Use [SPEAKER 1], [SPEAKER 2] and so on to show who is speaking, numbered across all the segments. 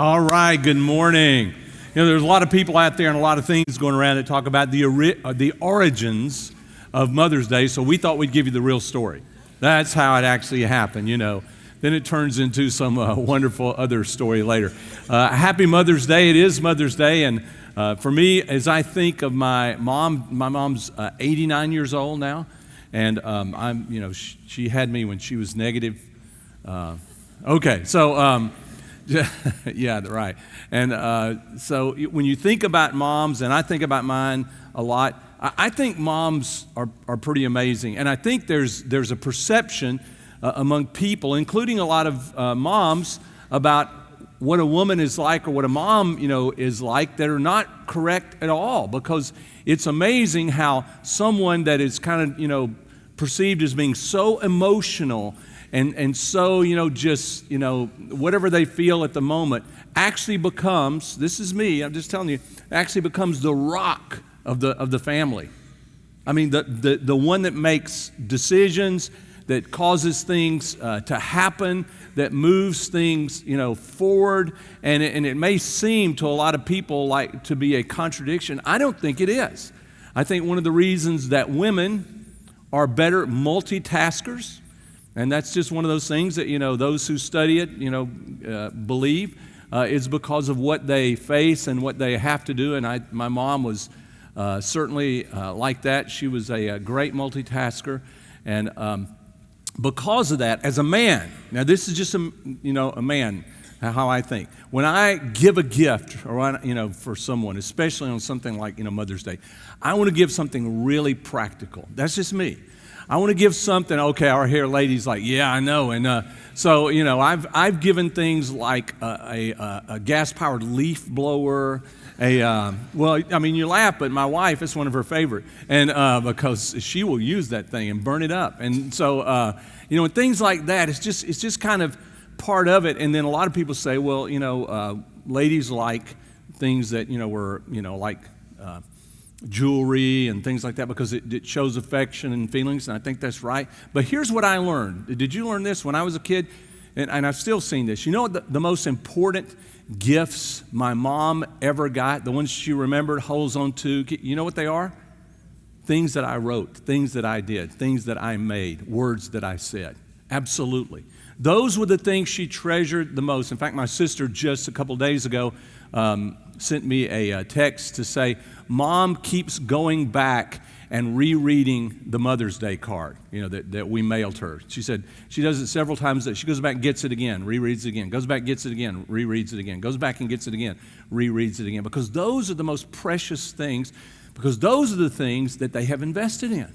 [SPEAKER 1] All right, good morning. There's a lot of people out there and a lot of things going around that talk about the origins of Mother's Day, so we thought we'd give you the real story. That's how it actually happened, Then it turns into some wonderful other story later. Happy Mother's Day. It is Mother's Day, and for me, as I think of my mom's 89 years old now, and she had me when she was negative. Yeah, right. And so when you think about moms, and I think about mine a lot, I think moms are pretty amazing. And I think there's a perception among people, including a lot of moms, about what a woman is like or what a mom, is like that are not correct at all. Because it's amazing how someone that is kind of, perceived as being so emotional and so, whatever they feel at the moment actually becomes, this is me, I'm just telling you, actually becomes the rock of the family. I mean, the one that makes decisions, that causes things to happen, that moves things, forward. And it may seem to a lot of people like to be a contradiction. I don't think it is. I think one of the reasons that women are better multitaskers, and that's just one of those things that, those who study it, believe, is because of what they face and what they have to do. And my mom was certainly like that. She was a great multitasker. And because of that, as a man, now this is just a man, how I think. When I give a gift, or for someone, especially on something like Mother's Day, I want to give something really practical. That's just me. I want to give something. Okay, our hair lady's like, yeah, I know. And so I've given things like a gas-powered leaf blower. You laugh, but my wife, it's one of her favorite, and because she will use that thing and burn it up. And so and things like that. It's just kind of part of it. And then a lot of people say, well, ladies like things that were like jewelry and things like that because it shows affection and feelings, and I think that's right. But here's what I learned. Did you learn this when I was a kid? And I've still seen this. You know what the most important gifts my mom ever got, the ones she remembered, holds on to, you know what they are? Things that I wrote, things that I did, things that I made, words that I said. Absolutely. Those were the things she treasured the most. In fact, my sister just a couple days ago sent me a text to say, Mom keeps going back and rereading the Mother's Day card, that we mailed her. She said she does it several times. She goes back and gets it again, rereads it again, goes back, gets it again, rereads it again, goes back and gets it again, rereads it again, because those are the most precious things, because those are the things that they have invested in.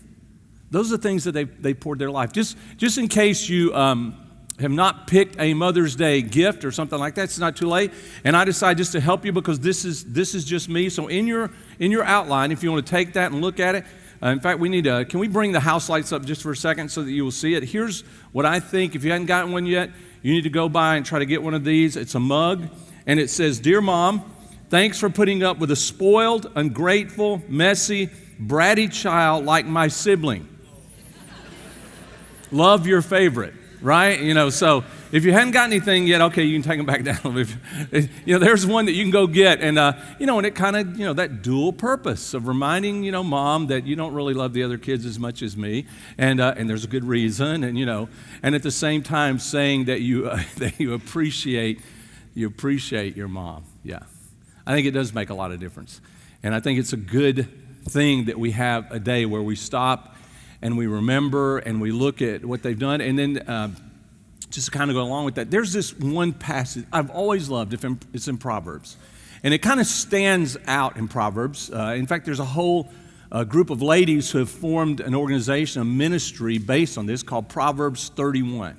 [SPEAKER 1] Those are the things that they poured their life. Just in case you have not picked a Mother's Day gift or something like that, it's not too late. And I decided just to help you because this is just me. So in your outline, if you want to take that and look at it, in fact, can we bring the house lights up just for a second so that you will see it? Here's what I think. If you hadn't gotten one yet, you need to go by and try to get one of these. It's a mug, and it says, Dear Mom, thanks for putting up with a spoiled, ungrateful, messy, bratty child like my sibling. Love, your favorite. Right? So if you hadn't got anything yet, okay, you can take them back down a little bit. There's one that you can go get. And, and it kind of, that dual purpose of reminding, Mom that you don't really love the other kids as much as me. And there's a good reason. And at the same time saying that you appreciate your mom. Yeah. I think it does make a lot of difference. And I think it's a good thing that we have a day where we stop and we remember and we look at what they've done. And then just to kind of go along with that, there's this one passage I've always loved. It's in Proverbs. And it kind of stands out in Proverbs. In fact, there's a whole group of ladies who have formed an organization, a ministry based on this called Proverbs 31.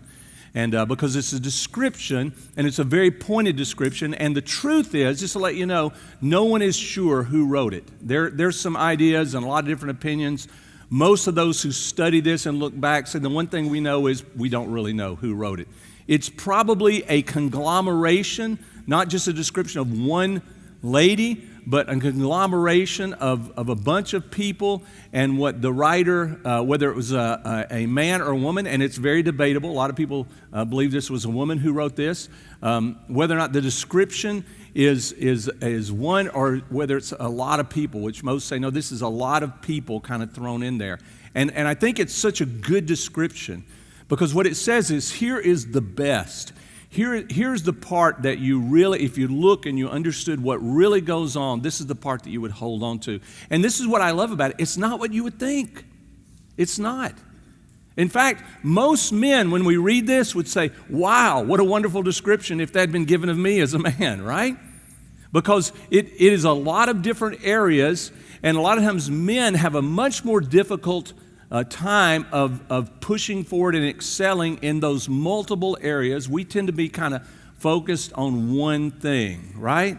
[SPEAKER 1] And because it's a description, and it's a very pointed description, and the truth is, just to let you know, no one is sure who wrote it. There's some ideas and a lot of different opinions. Most of those who study this and look back say the one thing we know is we don't really know who wrote it. It's probably a conglomeration, not just a description of one lady, but a conglomeration of a bunch of people, and what the writer, whether it was a man or a woman, and it's very debatable. A lot of people believe this was a woman who wrote this. Whether or not the description is one, or whether it's a lot of people, which most say, no, this is a lot of people kind of thrown in there. And I think it's such a good description, because what it says is, here is the best. Here's the part that you really, if you look and you understood what really goes on, this is the part that you would hold on to. And this is what I love about it. It's not what you would think. It's not. In fact, most men, when we read this, would say, wow, what a wonderful description if that had been given of me as a man, right? Because it is a lot of different areas, and a lot of times men have a much more difficult time of pushing forward and excelling in those multiple areas. We tend to be kind of focused on one thing, right?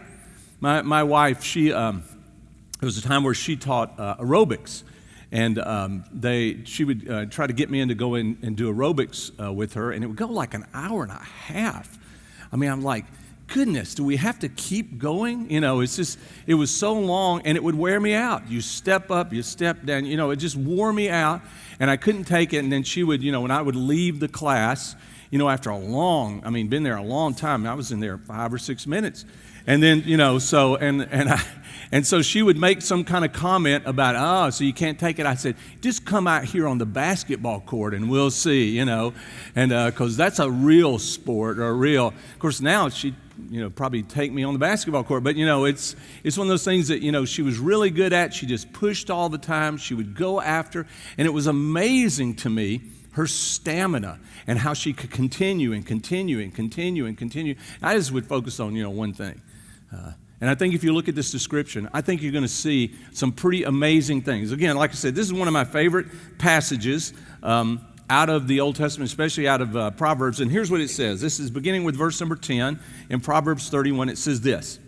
[SPEAKER 1] My wife, there was a time where she taught aerobics, and she would try to get me in to go in and do aerobics with her, and it would go like an hour and a half. I mean, I'm like, goodness, do we have to keep going? You know, it was so long, and it would wear me out. You step up, you step down, you know, it just wore me out, and I couldn't take it. And then she would, you know, when I would leave the class, you know, after been there a long time, I was in there 5 or 6 minutes. And then, you know, so, and so she would make some kind of comment about, so you can't take it. I said, just come out here on the basketball court and we'll see, you know, and because that's a real sport, or a real, of course now she, you know, probably take me on the basketball court, but you know, it's one of those things that, you know, she was really good at. She just pushed all the time. She would go after, and it was amazing to me, her stamina and how she could continue and continue and continue and continue. I just would focus on, you know, one thing. And I think if you look at this description, I think you're going to see some pretty amazing things. Again, like I said, this is one of my favorite passages out of the Old Testament, especially out of Proverbs. And here's what it says. This is beginning with verse number 10 in Proverbs 31. It says this: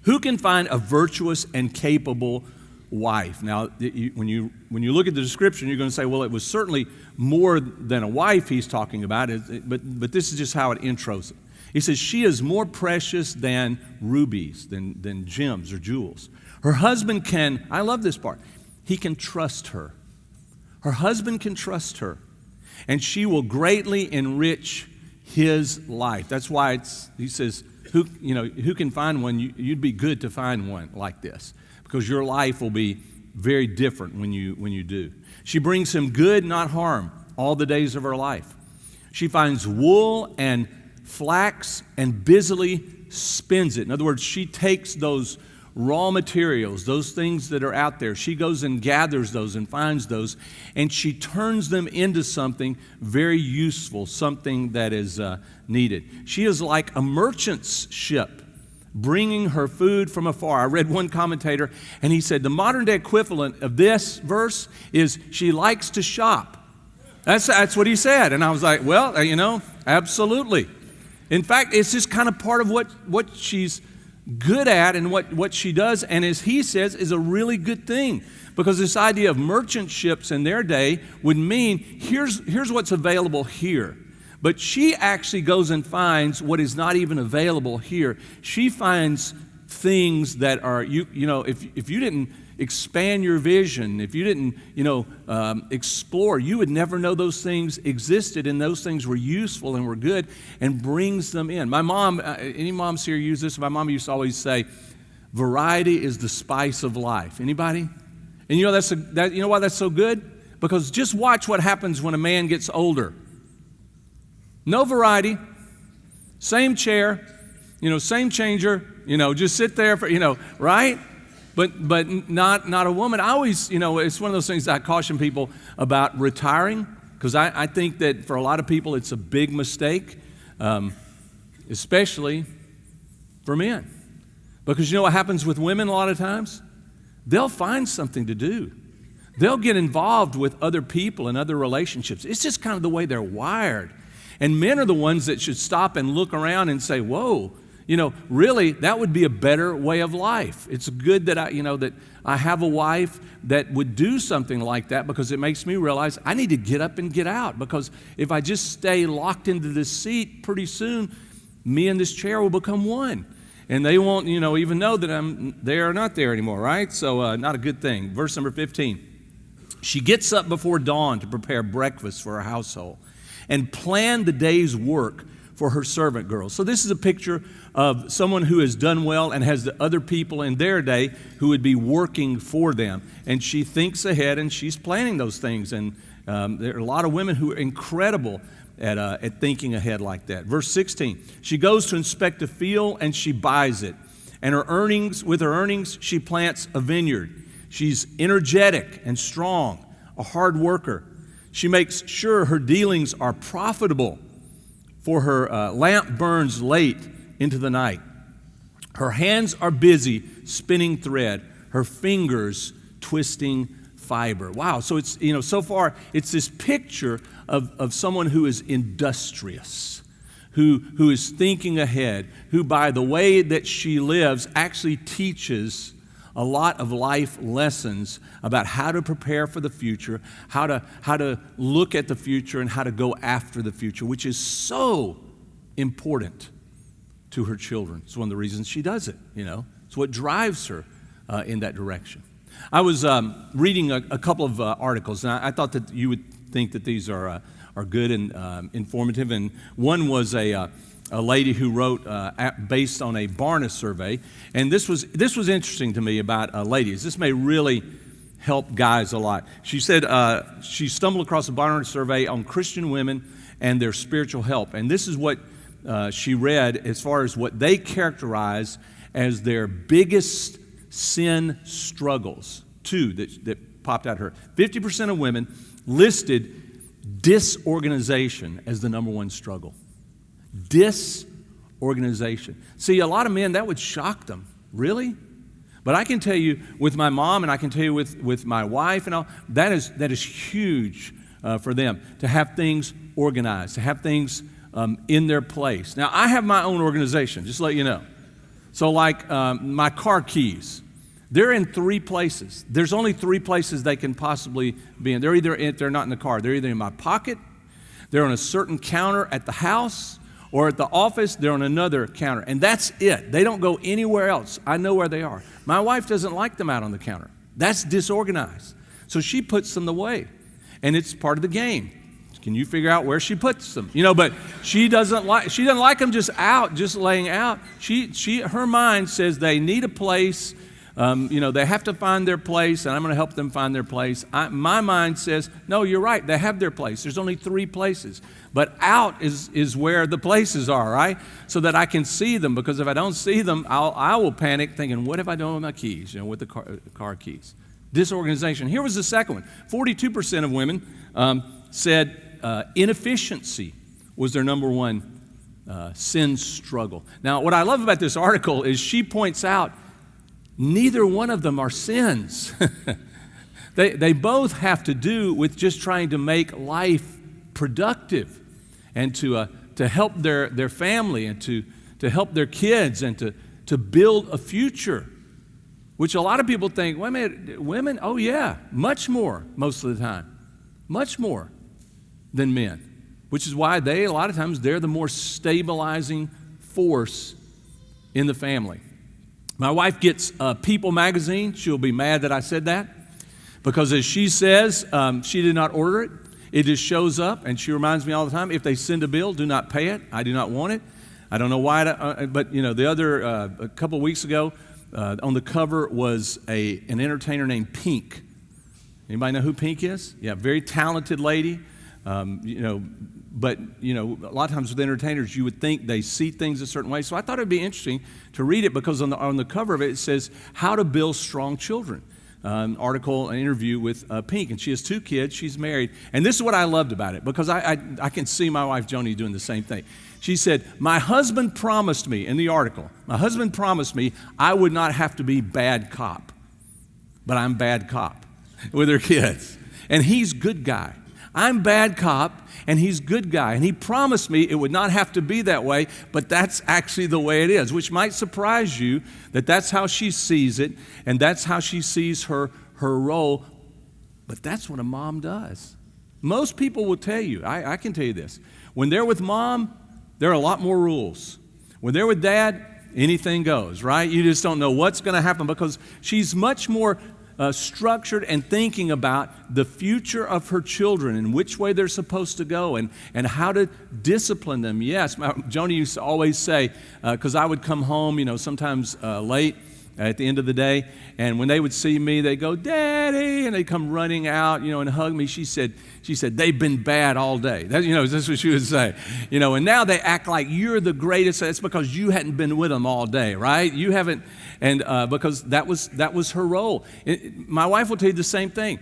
[SPEAKER 1] who can find a virtuous and capable wife? Now, when you look at the description, you're going to say, well, it was certainly more than a wife he's talking about, but this is just how it intros it. He says, she is more precious than rubies, than gems or jewels. Her husband can, I love this part, he can trust her. Her husband can trust her, and she will greatly enrich his life. That's why he says, who can find one? You'd be good to find one like this, because your life will be very different when you do. She brings him good, not harm, all the days of her life. She finds wool and flax and busily spins it. In other words, she takes those raw materials, those things that are out there, she goes and gathers those and finds those, and she turns them into something very useful, something that is needed. She is like a merchant's ship, bringing her food from afar. I read one commentator, and he said the modern day equivalent of this verse is she likes to shop. That's what he said. And I was like, well, you know, absolutely. In fact, it's just kind of part of what she's good at and what she does, and as he says, is a really good thing. Because this idea of merchant ships in their day would mean, here's what's available here. But she actually goes and finds what is not even available here. She finds things that are, you know, if you didn't expand your vision, if you didn't, explore, you would never know those things existed, and those things were useful and were good, and brings them in. My mom, any moms here use this? My mom used to always say, variety is the spice of life. Anybody? And you know why that's so good? Because just watch what happens when a man gets older. No variety, same chair, same changer, just sit there for, right? But not a woman. I always, it's one of those things I caution people about retiring, because I think that for a lot of people it's a big mistake, especially for men. Because you know what happens with women a lot of times? They'll find something to do. They'll get involved with other people and other relationships. It's just kind of the way they're wired. And men are the ones that should stop and look around and say, whoa, really, that would be a better way of life. It's good that I have a wife that would do something like that, because it makes me realize I need to get up and get out. Because if I just stay locked into this seat, pretty soon, me and this chair will become one. and they won't, even know that I'm there or not there anymore, right? So not a good thing. Verse number 15. She gets up before dawn to prepare breakfast for her household and plan the day's work for her servant girls. So this is a picture of someone who has done well and has the other people in their day who would be working for them. And she thinks ahead and she's planning those things. And there are a lot of women who are incredible at thinking ahead like that. Verse 16, she goes to inspect a field and she buys it. And with her earnings, she plants a vineyard. She's energetic and strong, a hard worker. She makes sure her dealings are profitable, for her lamp burns late into the night. Her hands are busy spinning thread, her fingers twisting fiber. Wow, so it's, so far it's this picture of someone who is industrious, who is thinking ahead, who by the way that she lives actually teaches a lot of life lessons about how to prepare for the future, how to look at the future, and how to go after the future, which is so important to her children. It's one of the reasons she does it, It's what drives her in that direction. I was reading a couple of articles, and I thought that you would think that these are good and informative, and one was a lady who wrote based on a Barna survey, and this was interesting to me about ladies. This may really help guys a lot. She said she stumbled across a Barna survey on Christian women and their spiritual help, and this is what she read as far as what they characterize as their biggest sin struggles. Two that popped out at her. 50% of women listed disorganization as the number one struggle. Disorganization. See, a lot of men, that would shock them. Really? But I can tell you with my mom, and I can tell you with my wife and all, that is huge for them, to have things organized, to have things in their place. Now, I have my own organization, just to let you know. So like my car keys, they're in 3 places. There's only 3 places they can possibly be in. They're not in the car. They're either in my pocket, they're on a certain counter at the house, or at the office, they're on another counter. And that's it. They don't go anywhere else. I know where they are. My wife doesn't like them out on the counter. That's disorganized. So she puts them away. And it's part of the game. Can you figure out where she puts them? But she doesn't like them just laying out. Her mind says they need a place. They have to find their place, and I'm going to help them find their place. My mind says, no, you're right. They have their place. There's only 3 places. But out is where the places are, right? So that I can see them, because if I don't see them, I will panic thinking, what have I done with my keys, with the car keys? Disorganization. Here was the second one. 42% of women said inefficiency was their number one sin struggle. Now, what I love about this article is she points out neither one of them are sins. They both have to do with just trying to make life productive and to help their family and to help their kids and to build a future, which a lot of people think, wait a minute, women, oh yeah, much more most of the time, much more than men, which is why a lot of times they're the more stabilizing force in the family. My wife gets People magazine. She'll be mad that I said that, because as she says, she did not order it. It just shows up, and she reminds me all the time, if they send a bill, do not pay it. I do not want it. I don't know why, but the other, a couple of weeks ago, on the cover was an entertainer named Pink. Anybody know who Pink is? Yeah, very talented lady. But a lot of times with entertainers, you would think they see things a certain way. So I thought it would be interesting to read it, because on the cover of it, it says, How to Build Strong Children. An interview with Pink, and she has 2 kids. She's married, and this is what I loved about it, because I can see my wife Joni doing the same thing. She said, my husband promised me, in the article, my husband promised me I would not have to be bad cop, but I'm bad cop with her kids, and he's good guy. I'm bad cop, and he's good guy. And he promised me it would not have to be that way, but that's actually the way it is, which might surprise you that that's how she sees it, and that's how she sees her role. But that's what a mom does. Most people will tell you, I can tell you this, when they're with mom, there are a lot more rules. When they're with dad, anything goes, right? You just don't know what's going to happen because she's much more structured and thinking about the future of her children and which way they're supposed to go and how to discipline them. Yes, Joni used to always say, because I would come home, sometimes late at the end of the day, and when they would see me, they'd go, "Daddy," and they'd come running out, and hug me. She said, "They've been bad all day." That's what she would say. And now they act like you're the greatest. That's because you hadn't been with them all day, right? You haven't, and because that was her role. My wife will tell you the same thing.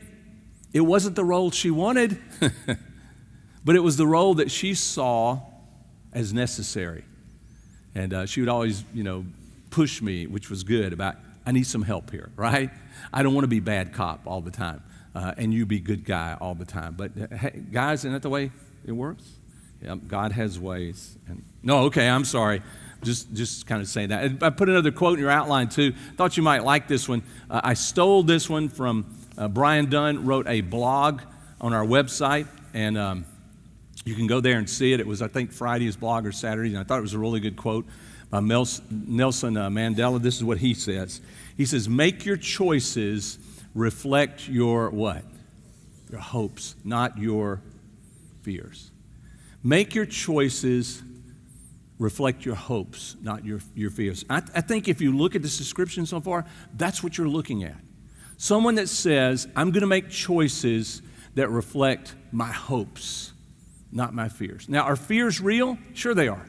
[SPEAKER 1] It wasn't the role she wanted, but it was the role that she saw as necessary. And she would always, push me, which was good, about, I need some help here, right? I don't want to be bad cop all the time, and you be good guy all the time. But hey, guys, isn't that the way it works? Yeah, God has ways. I'm sorry. Just kind of saying that. I put another quote in your outline too. Thought you might like this one. I stole this one from Brian Dunn, wrote a blog on our website, and you can go there and see it. It was, I think, Friday's blog or Saturday, and I thought it was a really good quote by Nelson Mandela. This is what he says. He says, "Make your choices reflect your what? Your hopes, not your fears. Make your choices reflect your hopes, not your fears." I think if you look at this description so far, that's what you're looking at. Someone that says, I'm going to make choices that reflect my hopes, not my fears. Now, are fears real? Sure they are.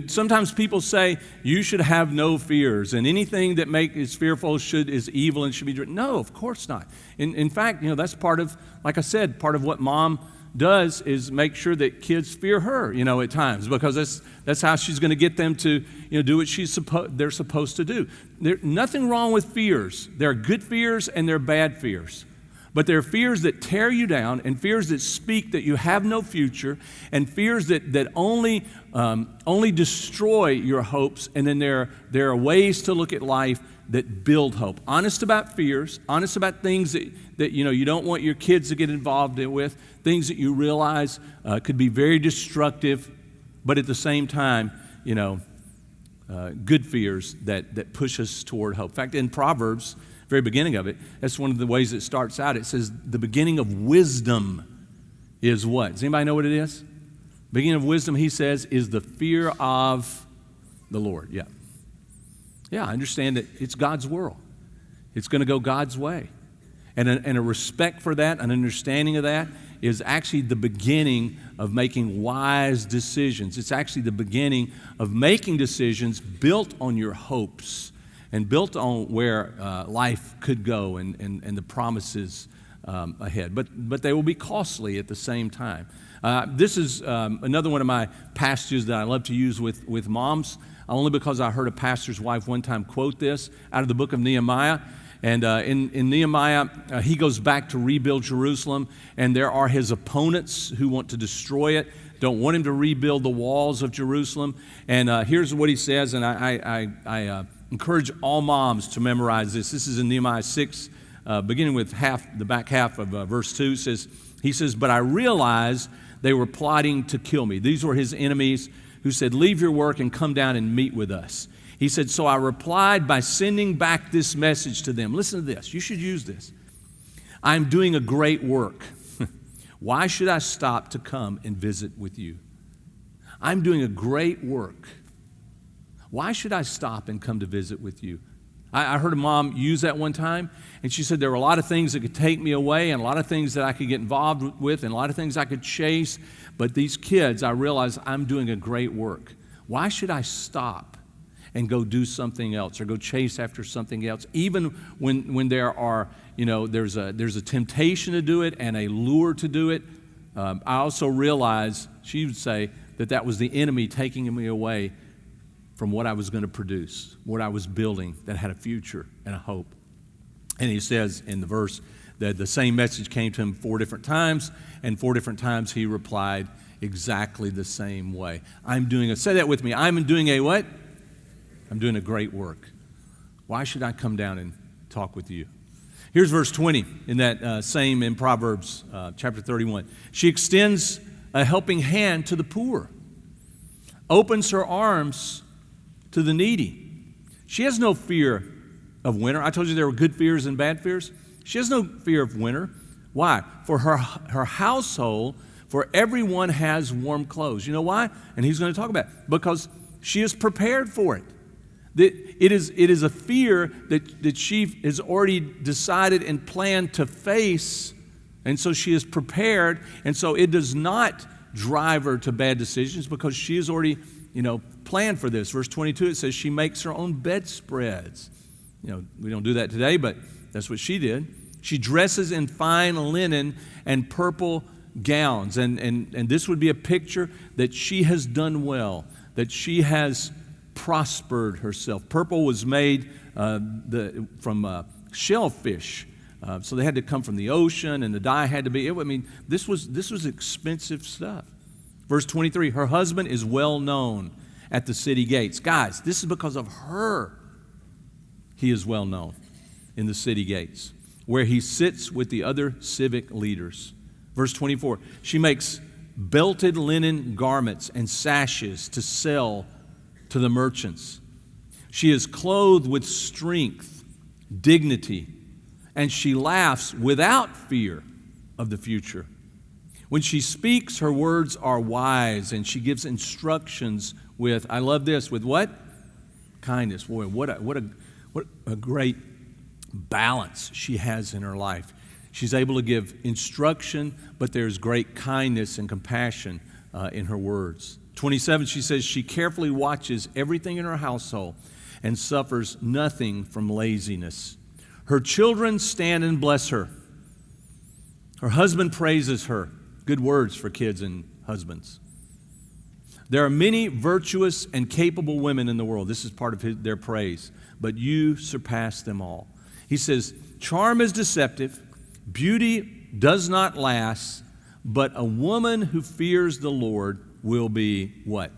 [SPEAKER 1] Sometimes people say you should have no fears, and anything that is fearful is evil and should be driven. No, of course not. In fact, that's part of, like I said, part of what mom does is make sure that kids fear her, at times, because that's how she's going to get them to, do what they're supposed to do. There's nothing wrong with fears. There are good fears and there are bad fears. But there are fears that tear you down, and fears that speak that you have no future, and fears that only destroy your hopes. And then there are ways to look at life that build hope. Honest about fears, honest about things that you don't want your kids to get involved with, things that you realize could be very destructive, but at the same time, good fears that push us toward hope. In fact, in Proverbs, very beginning of it, that's one of the ways it starts out. It says the beginning of wisdom is what? Does anybody know what it is? Beginning of wisdom, he says, is the fear of the Lord. Yeah, I understand that it's God's world. It's going to go God's way. And a respect for that, an understanding of that, is actually the beginning of making wise decisions. It's actually the beginning of making decisions built on your hopes and built on where life could go and the promises ahead. But they will be costly at the same time. This is another one of my passages that I love to use with moms, only because I heard a pastor's wife one time quote this out of the book of Nehemiah. And in Nehemiah, he goes back to rebuild Jerusalem, and there are his opponents who want to destroy it, don't want him to rebuild the walls of Jerusalem. And here's what he says, and I encourage all moms to memorize this. This is in Nehemiah 6, beginning with the back half of verse 2. He says, "But I realized they were plotting to kill me." These were his enemies who said, "Leave your work and come down and meet with us." He said, "So I replied by sending back this message to them." Listen to this. You should use this. "I'm doing a great work. Why should I stop to come and visit with you?" I'm doing a great work. Why should I stop and come to visit with you? I heard a mom use that one time, and she said there were a lot of things that could take me away and a lot of things that I could get involved with and a lot of things I could chase, but these kids, I realized I'm doing a great work. Why should I stop and go do something else or go chase after something else, even when there are, there's a temptation to do it and a lure to do it? I also realized, she would say, that was the enemy taking me away from what I was going to produce, what I was building that had a future and a hope. And he says in the verse that the same message came to him 4 different times, and 4 different times he replied exactly the same way. Say that with me. I'm doing a what? I'm doing a great work. Why should I come down and talk with you? Here's verse 20 in that same in Proverbs chapter 31. "She extends a helping hand to the poor, opens her arms to the needy. She has no fear of winter. I told you there were good fears and bad fears. She has no fear of winter. Why? For her household, for everyone has warm clothes. You know why? And he's going to talk about it. Because she is prepared for it. It is a fear that she has already decided and planned to face, and so she is prepared, and so it does not drive her to bad decisions because she has already, planned for this. Verse 22, it says she makes her own bedspreads. We don't do that today, but that's what she did. She dresses in fine linen and purple gowns, and this would be a picture that she has done well, that she has prospered herself. Purple was made from shellfish, so they had to come from the ocean, and the dye had to be. This was expensive stuff. Verse 23: her husband is well known at the city gates. Guys, this is because of her. He is well known in the city gates, where he sits with the other civic leaders. Verse 24: she makes belted linen garments and sashes to sell to the merchants. She is clothed with strength, dignity, and she laughs without fear of the future. When she speaks, her words are wise, and she gives instructions with, I love this, with what? Kindness. Boy, what a great balance she has in her life. She's able to give instruction, but there's great kindness and compassion in her words. 27, she says she carefully watches everything in her household and suffers nothing from laziness. Her children stand and bless her. Her husband praises her. Good words for kids and husbands. There are many virtuous and capable women in the world. This is part of their praise. But you surpass them all. He says, charm is deceptive. Beauty does not last. But a woman who fears the Lord will be what?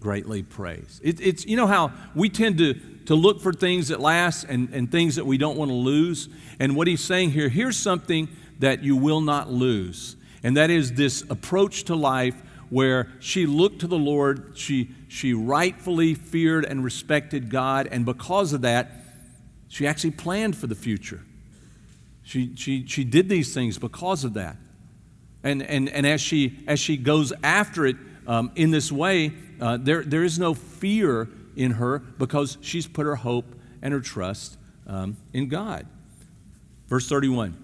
[SPEAKER 1] Greatly praised. It's how we tend to look for things that last and things that we don't want to lose. And what he's saying here, here's something that you will not lose. And that is this approach to life where she looked to the Lord, she rightfully feared and respected God, and because of that, she actually planned for the future. She did these things because of that. And as she goes after it in this way, there is no fear in her because she's put her hope and her trust in God. Verse 31,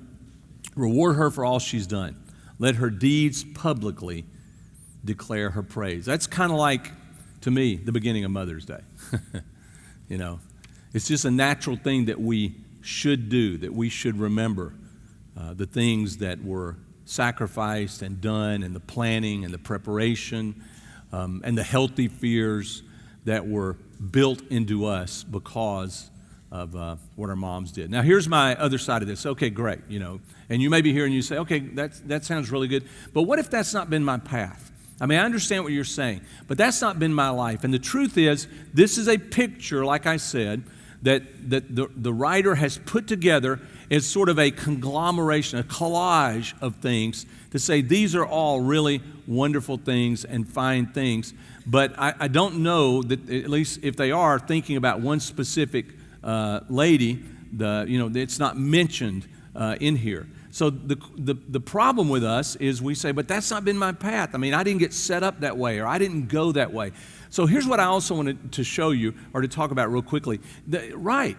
[SPEAKER 1] reward her for all she's done. Let her deeds publicly declare her praise. That's kind of like, to me, the beginning of Mother's Day. It's just a natural thing that we should do, that we should remember the things that were sacrificed and done, and the planning and the preparation and the healthy fears that were built into us because of what our moms did. Now, here's my other side of this. Okay, great, and you may be here and you say, okay, that sounds really good, but what if that's not been my path? I understand what you're saying, but that's not been my life. And the truth is, this is a picture, like I said, that the writer has put together as sort of a conglomeration, a collage of things to say these are all really wonderful things and fine things. But I don't know that, at least if they are thinking about one specific lady, it's not mentioned in here. So the problem with us is we say, but that's not been my path. I didn't get set up that way, or I didn't go that way. So here's what I also wanted to show you or to talk about real quickly. Right,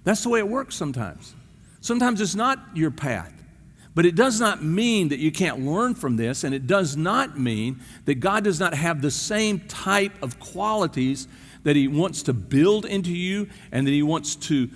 [SPEAKER 1] that's the way it works sometimes. Sometimes it's not your path. But it does not mean that you can't learn from this, and it does not mean that God does not have the same type of qualities that He wants to build into you and that He wants to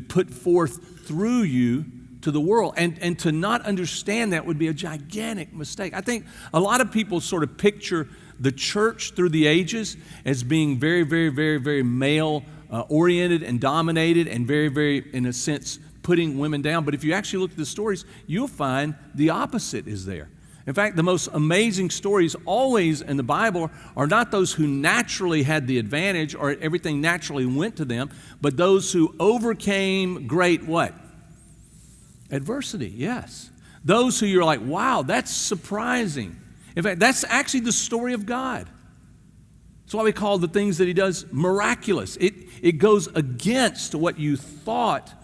[SPEAKER 1] put forth through you to the world. And to not understand that would be a gigantic mistake. I think a lot of people sort of picture the church through the ages as being very, very, very, very male oriented and dominated and very, very, in a sense, putting women down. But if you actually look at the stories, you'll find the opposite is there. In fact, the most amazing stories always in the Bible are not those who naturally had the advantage or everything naturally went to them, but those who overcame great what? Adversity, yes. Those who you're like, wow, that's surprising. In fact, that's actually the story of God. That's why we call the things that he does miraculous. It goes against what you thought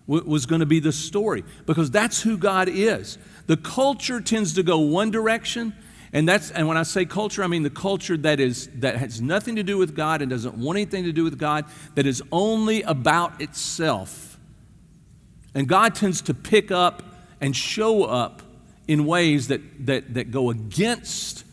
[SPEAKER 1] was going to be the story, because that's who God is. The culture tends to go one direction, and when I say culture, I mean the culture that has nothing to do with God and doesn't want anything to do with God, that is only about itself. And God tends to pick up and show up in ways that go against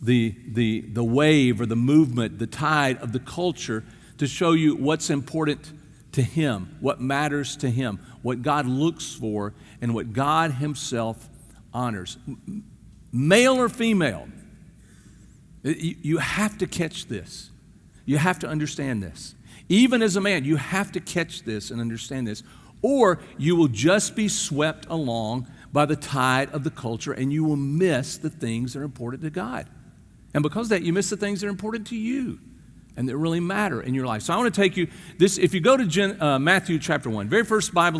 [SPEAKER 1] the wave or the movement, the tide of the culture, to show you what's important to him, what matters to him, what God looks for, and what God himself honors. Male or female, you have to catch this. You have to understand this. Even as a man, you have to catch this and understand this, or you will just be swept along by the tide of the culture, and you will miss the things that are important to God. And because of that, you miss the things that are important to you and that really matter in your life. So I want to take you this. If you go to Matthew chapter 1, very first book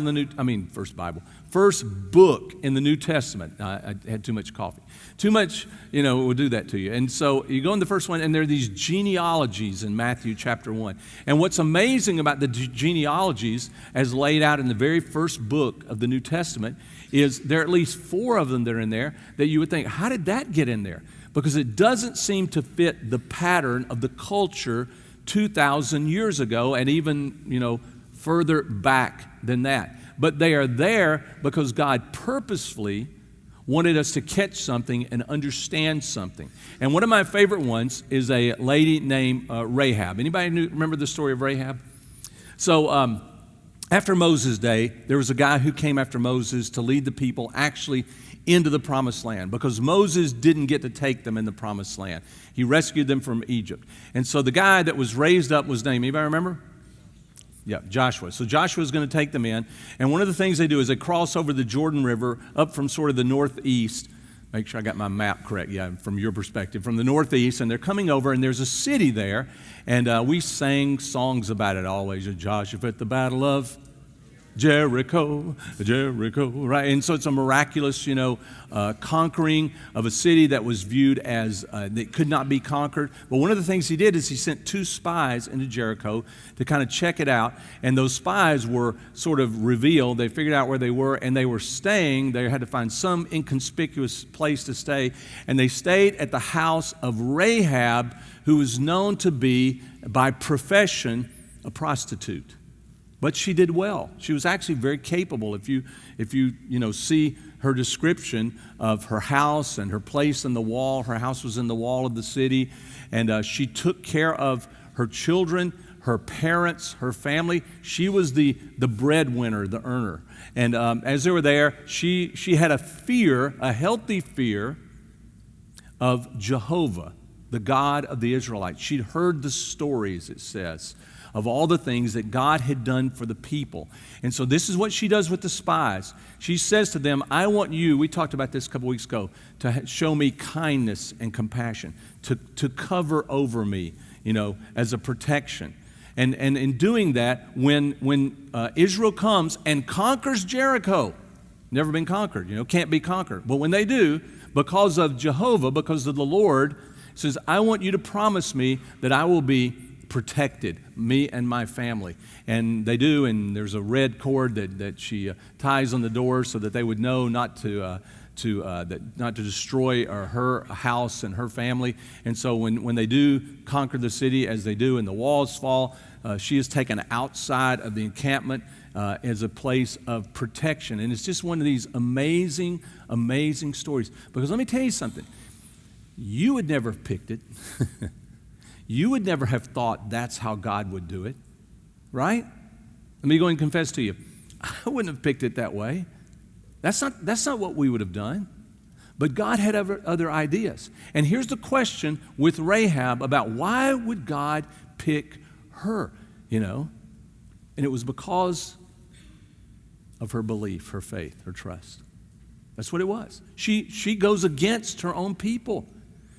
[SPEAKER 1] in the New Testament. I had too much coffee. Too much, will do that to you. And so you go in the first one, and there are these genealogies in Matthew chapter 1. And what's amazing about the genealogies, as laid out in the very first book of the New Testament, is there are at least 4 of them that are in there that you would think, how did that get in there? Because it doesn't seem to fit the pattern of the culture 2,000 years ago, and even, further back than that. But they are there because God purposefully wanted us to catch something and understand something. And one of my favorite ones is a lady named Rahab. Anybody remember the story of Rahab? So after Moses' day, there was a guy who came after Moses to lead the people actually into the promised land, because Moses didn't get to take them in the promised land. He rescued them from Egypt. And so the guy that was raised up was named, anybody remember? Yeah, Joshua. So Joshua's going to take them in. And one of the things they do is they cross over the Jordan River up from sort of the northeast. Make sure I got my map correct, from your perspective. From the northeast, and they're coming over, and there's a city there. And we sang songs about it always. Joshua at the Battle of Jericho, right? And so it's a miraculous, conquering of a city that was viewed as that could not be conquered. But one of the things he did is he sent 2 spies into Jericho to kind of check it out. And those spies were sort of revealed. They figured out where they were, and they were staying. They had to find some inconspicuous place to stay. And they stayed at the house of Rahab, who was known to be, by profession, a prostitute. But she did well. She was actually very capable. If you see her description of her house and her place in the wall, her house was in the wall of the city, and she took care of her children, her parents, her family. She was the breadwinner, the earner. And as they were there, she had a healthy fear of Jehovah, the God of the Israelites. She'd heard the stories, it says, of all the things that God had done for the people. And so this is what she does with the spies. She says to them, I want you, we talked about this a couple weeks ago, to show me kindness and compassion, to cover over me, as a protection. And in doing that, when Israel comes and conquers Jericho, never been conquered, can't be conquered. But when they do, because of Jehovah, because of the Lord, says, I want you to promise me that I will be protected, me and my family. And they do, and there's a red cord that she ties on the door so that they would know not to destroy her house and her family. And so when they do conquer the city, as they do, and the walls fall, she is taken outside of the encampment as a place of protection. And it's just one of these amazing, amazing stories. Because let me tell you something. You would never have picked it. You would never have thought that's how God would do it, right? Let me go and confess to you. I wouldn't have picked it that way. That's not what we would have done. But God had other ideas. And here's the question with Rahab about why would God pick her, And it was because of her belief, her faith, her trust. That's what it was. She goes against her own people.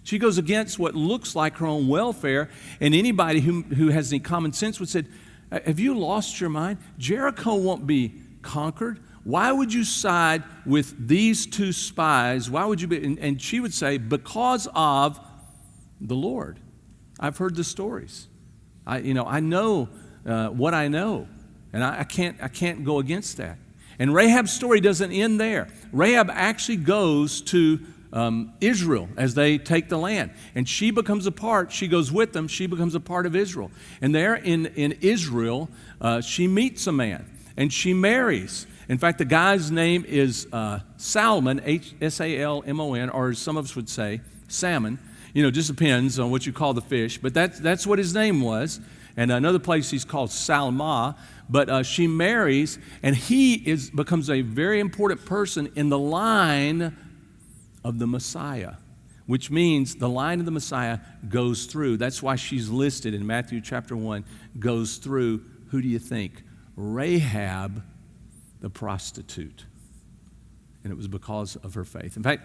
[SPEAKER 1] She goes against what looks like her own welfare, and anybody who has any common sense would say, have you lost your mind? Jericho won't be conquered. Why would you side with these 2 spies? Why would you be? And she would say, because of the Lord. I've heard the stories. I know what I know, and I can't go against that. And Rahab's story doesn't end there. Rahab actually goes to Israel as they take the land. And she goes with them, she becomes a part of Israel. And there in Israel, she meets a man, and she marries. In fact, the guy's name is Salmon, Salmon, or as some of us would say, salmon. It just depends on what you call the fish, but that's what his name was. And another place he's called Salma. But she marries, and he becomes a very important person in the line of the Messiah, which means the line of the Messiah goes through. That's why she's listed in Matthew chapter 1, goes through, who do you think? Rahab, the prostitute. And it was because of her faith. In fact,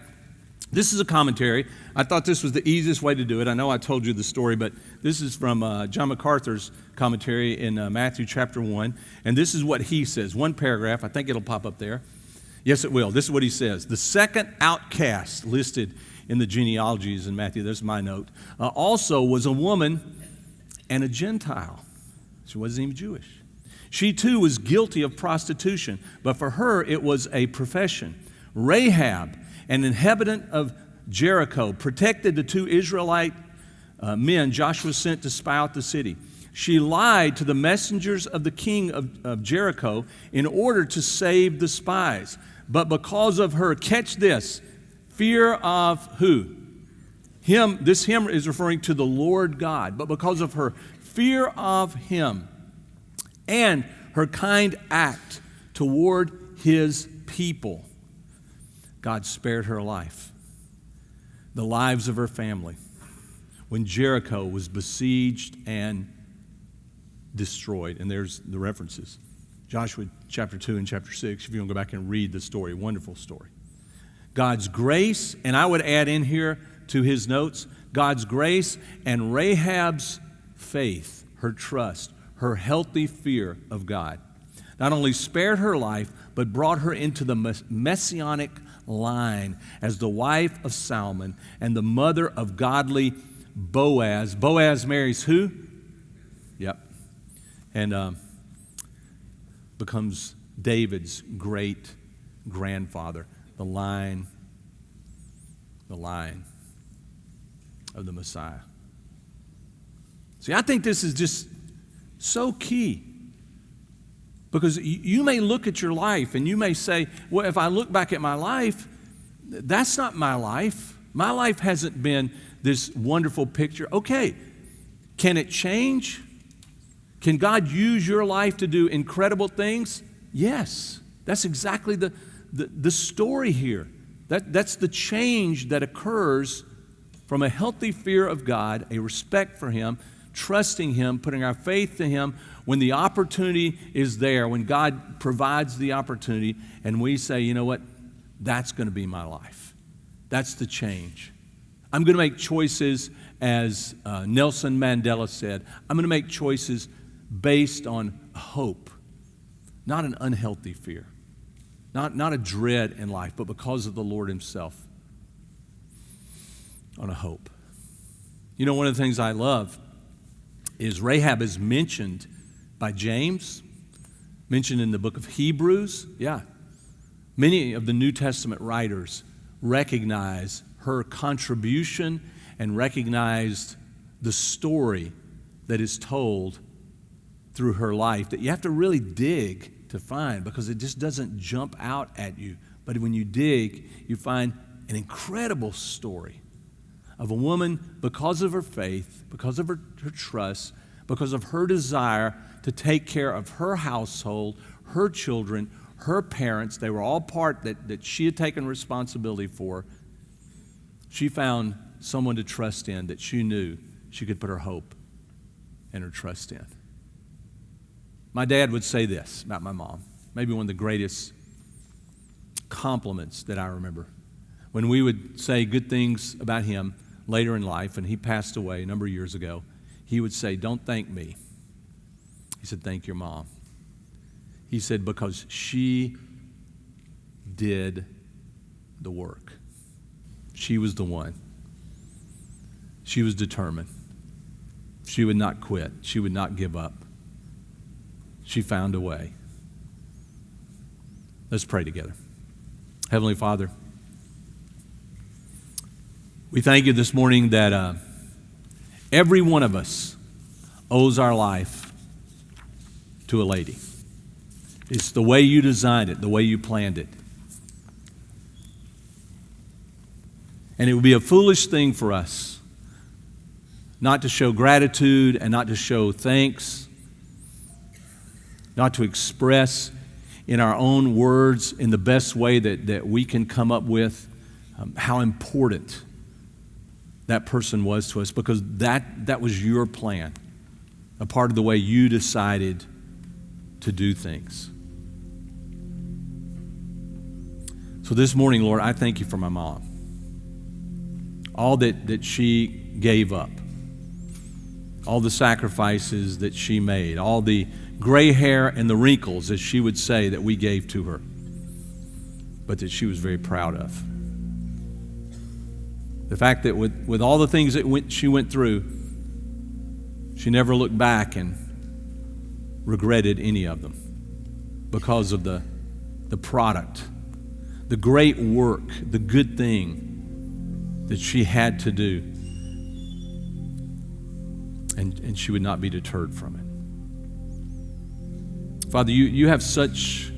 [SPEAKER 1] this is a commentary. I thought this was the easiest way to do it. I know I told you the story, but this is from John MacArthur's commentary in Matthew chapter 1. And this is what he says. One paragraph. I think it'll pop up there. Yes, it will. This is what he says. The second outcast listed in the genealogies in Matthew, there's my note, also was a woman and a Gentile. She wasn't even Jewish. She too was guilty of prostitution, but for her it was a profession. Rahab, an inhabitant of Jericho, protected the two Israelite men Joshua sent to spy out the city. She lied to the messengers of the king of Jericho in order to save the spies. But because of her, catch this, fear of who? Him. This him is referring to the Lord God. But because of her fear of him and her kind act toward his people, God spared her life, the lives of her family, when Jericho was besieged and destroyed. And there's the references. Joshua chapter 2 and chapter 6, if you want to go back and read the story, wonderful story. God's grace, and I would add in here to his notes, God's grace and Rahab's faith, her trust, her healthy fear of God, not only spared her life, but brought her into the messianic line as the wife of Salmon and the mother of godly Boaz. Boaz marries who? Yep. And becomes David's great grandfather, the line of the Messiah. See, I think this is just so key, because you may look at your life and you may say, well, if I look back at my life, that's not my life. My life hasn't been this wonderful picture. Okay, can it change? Can God use your life to do incredible things? Yes. That's exactly the story here. That's the change that occurs from a healthy fear of God, a respect for him, trusting him, putting our faith to him when the opportunity is there, when God provides the opportunity, and we say, you know what, that's going to be my life. That's the change. I'm going to make choices, as Nelson Mandela said, I'm going to make choices based on hope, not an unhealthy fear, not a dread in life, but because of the Lord himself, on a hope. You know, one of the things I love is Rahab is mentioned by James, mentioned in the book of Hebrews. Yeah. Many of the New Testament writers recognize her contribution and recognized the story that is told through her life that you have to really dig to find, because it just doesn't jump out at you. But when you dig, you find an incredible story of a woman, because of her faith, because of her trust, because of her desire to take care of her household, her children, her parents. They were all part that she had taken responsibility for. She found someone to trust in that she knew she could put her hope and her trust in. My dad would say this about my mom, maybe one of the greatest compliments that I remember. When we would say good things about him later in life, and he passed away a number of years ago, he would say, "Don't thank me." He said, "Thank your mom." He said, "Because she did the work. She was the one. She was determined. She would not quit. She would not give up. She found a way. Let's pray together. Heavenly Father, we thank you this morning that every one of us owes our life to a lady. It's the way you designed it, the way you planned it. And it would be a foolish thing for us not to show gratitude and not to show thanks, not to express in our own words in the best way that we can come up with how important that person was to us, because that was your plan, a part of the way you decided to do things. So this morning, Lord, I thank you for my mom. All that she gave up, all the sacrifices that she made, all the gray hair and the wrinkles, as she would say, that we gave to her, but that she was very proud of. The fact that with all the things that she went through, she never looked back and regretted any of them because of the product, the great work, the good thing that she had to do. And she would not be deterred from it. Father, you have such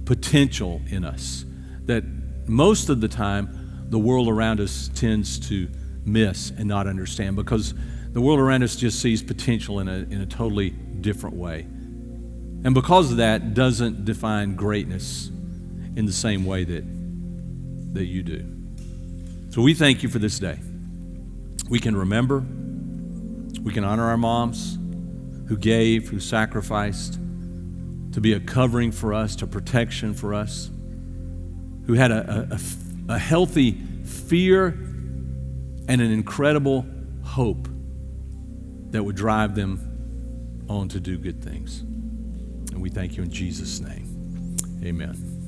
[SPEAKER 1] potential in us that most of the time the world around us tends to miss and not understand, because the world around us just sees potential in a totally different way. And because of that, doesn't define greatness in the same way that you do. So we thank you for this day. We can remember, we can honor our moms who gave, who sacrificed to be a covering for us, to protection for us, who had a healthy fear and an incredible hope that would drive them on to do good things. And we thank you in Jesus' name. Amen.